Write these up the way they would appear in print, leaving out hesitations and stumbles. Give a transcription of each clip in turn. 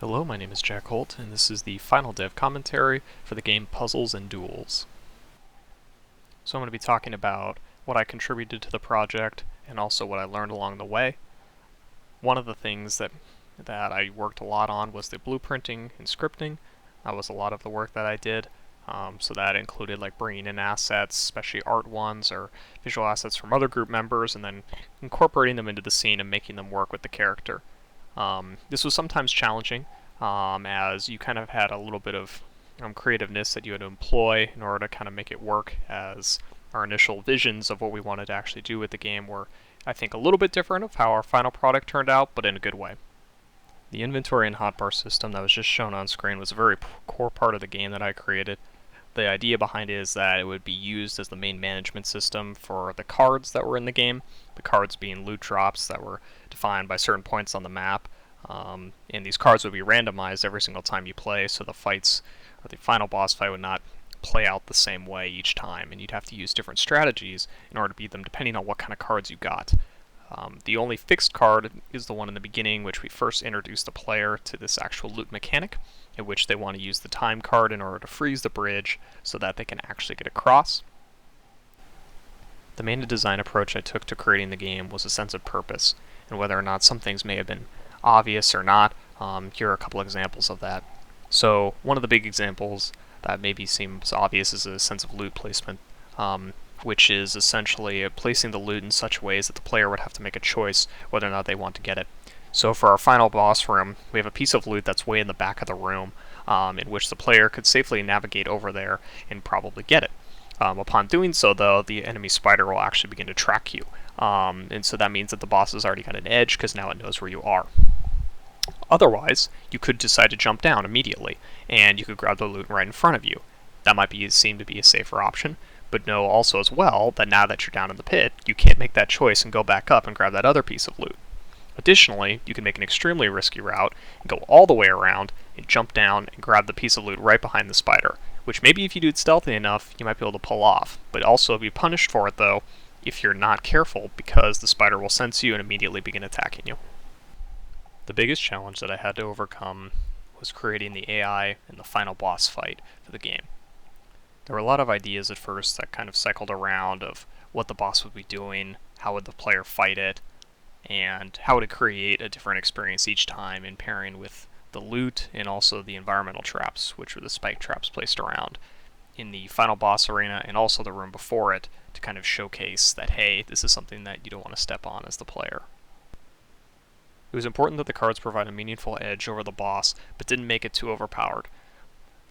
Hello, my name is Jack Holt, and this is the final dev commentary for the game Puzzles and Duels. So I'm going to be talking about what I contributed to the project and also what I learned along the way. One of the things that I worked a lot on was the blueprinting and scripting. That was a lot of the work that I did. So that included like bringing in assets, especially art ones or visual assets from other group members, and then incorporating them into the scene and making them work with the character. This was sometimes challenging, as you kind of had a little bit of creativeness that you had to employ in order to kind of make it work, as our initial visions of what we wanted to actually do with the game were, I think, a little bit different of how our final product turned out, but in a good way. The inventory and hotbar system that was just shown on screen was a very core part of the game that I created. The idea behind it is that it would be used as the main management system for the cards that were in the game, the cards being loot drops that were defined by certain points on the map. And these cards would be randomized every single time you play, so the fights, or the final boss fight, would not play out the same way each time, and you'd have to use different strategies in order to beat them depending on what kind of cards you got. The only fixed card is the one in the beginning, which we first introduced the player to this actual loot mechanic, in which they want to use the time card in order to freeze the bridge so that they can actually get across. The main design approach I took to creating the game was a sense of purpose, and whether or not some things may have been obvious or not. Here are a couple examples of that. So one of the big examples that maybe seems obvious is a sense of loot placement, which is essentially placing the loot in such ways that the player would have to make a choice whether or not they want to get it. So for our final boss room, we have a piece of loot that's way in the back of the room, in which the player could safely navigate over there and probably get it. Upon doing so, though, the enemy spider will actually begin to track you. And so that means that the boss has already got an edge because now it knows where you are. Otherwise, you could decide to jump down immediately, and you could grab the loot right in front of you. That might seem to be a safer option, but know also as well that now that you're down in the pit, you can't make that choice and go back up and grab that other piece of loot. Additionally, you can make an extremely risky route and go all the way around and jump down and grab the piece of loot right behind the spider, which maybe if you do it stealthy enough, you might be able to pull off, but also be punished for it, though, if you're not careful, because the spider will sense you and immediately begin attacking you. The biggest challenge that I had to overcome was creating the AI in the final boss fight for the game. There were a lot of ideas at first that kind of cycled around of what the boss would be doing, how would the player fight it, and how would it create a different experience each time in pairing with the loot and also the environmental traps, which were the spike traps placed around in the final boss arena and also the room before it, to kind of showcase that, hey, this is something that you don't want to step on as the player. It was important that the cards provide a meaningful edge over the boss, but didn't make it too overpowered.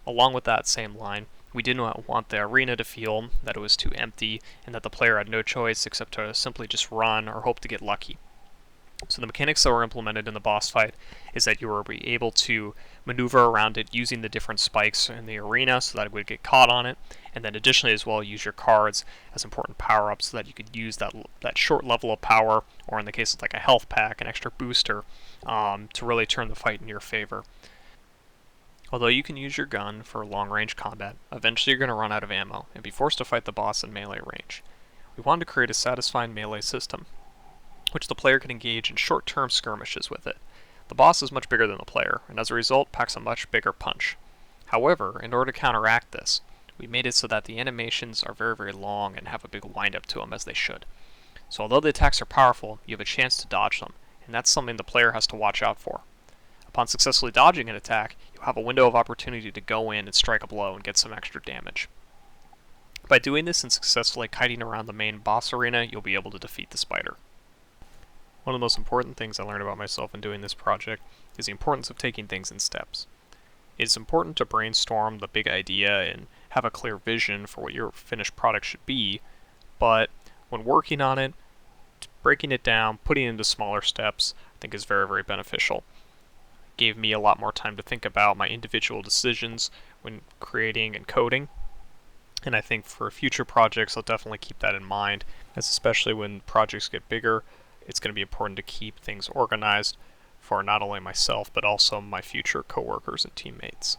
Along with that same line, we did not want the arena to feel that it was too empty and that the player had no choice except to simply just run or hope to get lucky. So the mechanics that were implemented in the boss fight is that you were able to maneuver around it using the different spikes in the arena so that it would get caught on it, and then additionally as well use your cards as important power-ups so that you could use that short level of power, or in the case of like a health pack, an extra booster, to really turn the fight in your favor. Although you can use your gun for long-range combat, eventually you're going to run out of ammo and be forced to fight the boss in melee range. We wanted to create a satisfying melee system, which the player can engage in short-term skirmishes with it. The boss is much bigger than the player, and as a result packs a much bigger punch. However, in order to counteract this, we made it so that the animations are very, very long and have a big wind-up to them, as they should. So although the attacks are powerful, you have a chance to dodge them, and that's something the player has to watch out for. Upon successfully dodging an attack, you'll have a window of opportunity to go in and strike a blow and get some extra damage. By doing this and successfully kiting around the main boss arena, you'll be able to defeat the spider. One of the most important things I learned about myself in doing this project is the importance of taking things in steps. It's important to brainstorm the big idea and have a clear vision for what your finished product should be, but when working on it, breaking it down, putting it into smaller steps, I think is very, very beneficial. It gave me a lot more time to think about my individual decisions when creating and coding, and I think for future projects I'll definitely keep that in mind, as especially when projects get bigger, it's going to be important to keep things organized for not only myself but also my future coworkers and teammates.